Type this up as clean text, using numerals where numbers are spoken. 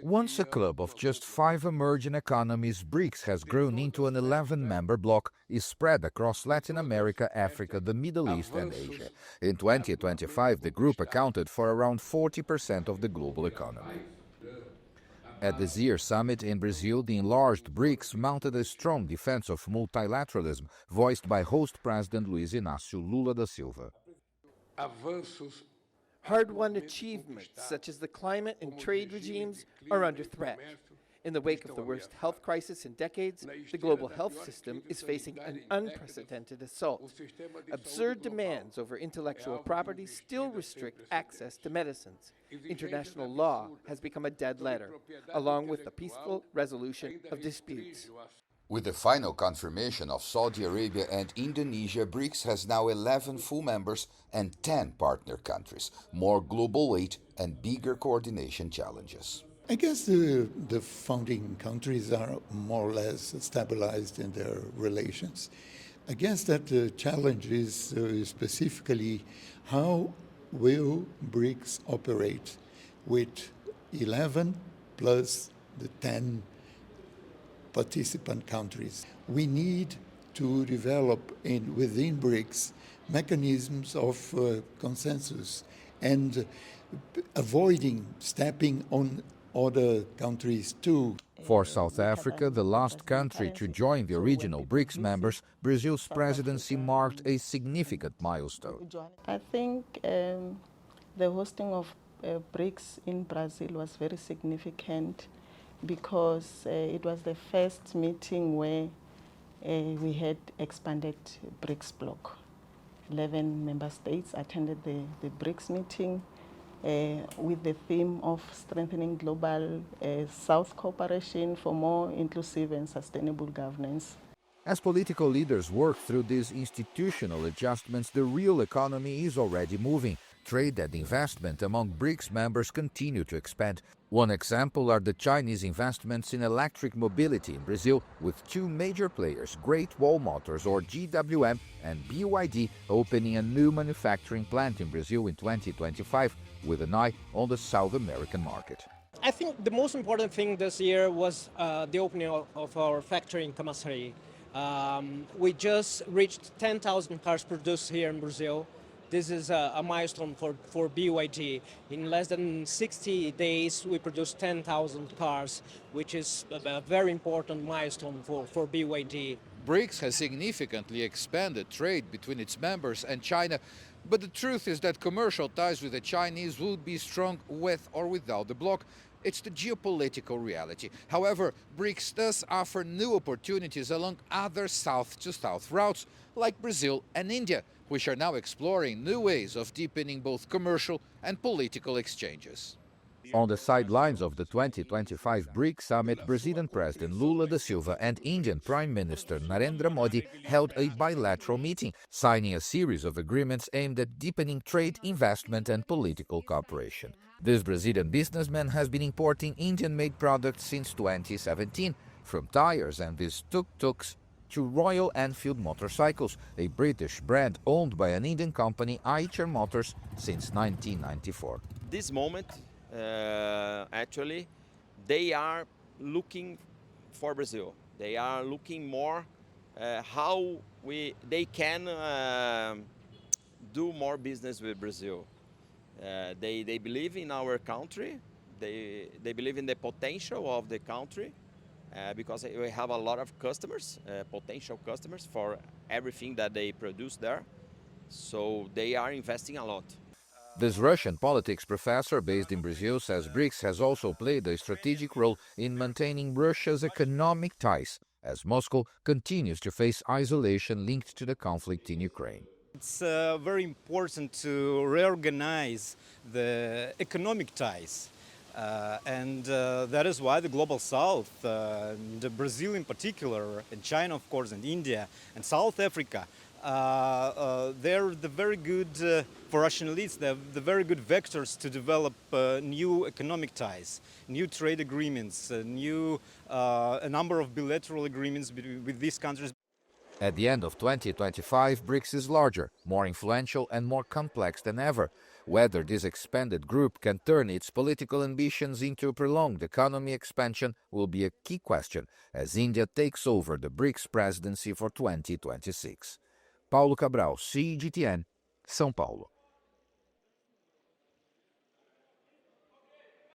Once a club of just 5 emerging economies, BRICS has grown into an 11-member bloc, is spread across Latin America, Africa, the Middle East and Asia. In 2025, the group accounted for around 40% of the global economy. At this year's summit in Brazil, the enlarged BRICS mounted a strong defense of multilateralism, voiced by host President Luiz Inácio Lula da Silva. Hard-won achievements, such as the climate and trade regimes, are under threat. In the wake of the worst health crisis in decades, the global health system is facing an unprecedented assault. Absurd demands over intellectual property still restrict access to medicines. International law has become a dead letter, along with the peaceful resolution of disputes. With the final confirmation of Saudi Arabia and Indonesia, BRICS has now 11 full members and 10 partner countries, more global weight and bigger coordination challenges. I guess the founding countries are more or less stabilized in their relations. I guess that the challenge is specifically how will BRICS operate with 11 plus the 10 participant countries. We need to develop within BRICS mechanisms of consensus and avoiding stepping on other countries too. For South Africa, the last country to join the original BRICS members, Brazil's presidency marked a significant milestone. I think the hosting of BRICS in Brazil was very significant because it was the first meeting where we had expanded BRICS bloc. 11 member states attended the BRICS meeting with the theme of strengthening global South cooperation for more inclusive and sustainable governance. As political leaders work through these institutional adjustments, the real economy is already moving. Trade and investment among BRICS members continue to expand. One example are the Chinese investments in electric mobility in Brazil, with 2 major players, Great Wall Motors or GWM and BYD, opening a new manufacturing plant in Brazil in 2025, with an eye on the South American market. I think the most important thing this year was the opening of our factory in Camaçari. We just reached 10,000 cars produced here in Brazil. This is a milestone for BYD. In less than 60 days, we produced 10,000 cars, which is a very important milestone for BYD. BRICS has significantly expanded trade between its members and China, but the truth is that commercial ties with the Chinese would be strong with or without the bloc. It's the geopolitical reality. However, BRICS does offer new opportunities along other south-to-south routes, like Brazil and India, which are now exploring new ways of deepening both commercial and political exchanges. On the sidelines of the 2025 BRICS summit, Brazilian President Lula da Silva and Indian Prime Minister Narendra Modi held a bilateral meeting, signing a series of agreements aimed at deepening trade, investment and political cooperation. This Brazilian businessman has been importing Indian-made products since 2017, from tires and these tuk-tuks to Royal Enfield motorcycles, a British brand owned by an Indian company, Eicher Motors, since 1994. This moment, actually, they are looking for Brazil. They are looking more how they can do more business with Brazil. They believe in our country. They believe in the potential of the country. Because we have a lot of customers, potential customers for everything that they produce there. So they are investing a lot. This Russian politics professor based in Brazil says BRICS has also played a strategic role in maintaining Russia's economic ties, as Moscow continues to face isolation linked to the conflict in Ukraine. It's very important to reorganize the economic ties. And that is why the Global South, and Brazil in particular, and China of course, and India, and South Africa, they're the very good, for Russian elites, they're the very good vectors to develop new economic ties, new trade agreements, a number of bilateral agreements with these countries. At the end of 2025, BRICS is larger, more influential and more complex than ever. Whether this expanded group can turn its political ambitions into prolonged economic expansion will be a key question as India takes over the BRICS presidency for 2026. Paulo Cabral, CGTN, São Paulo.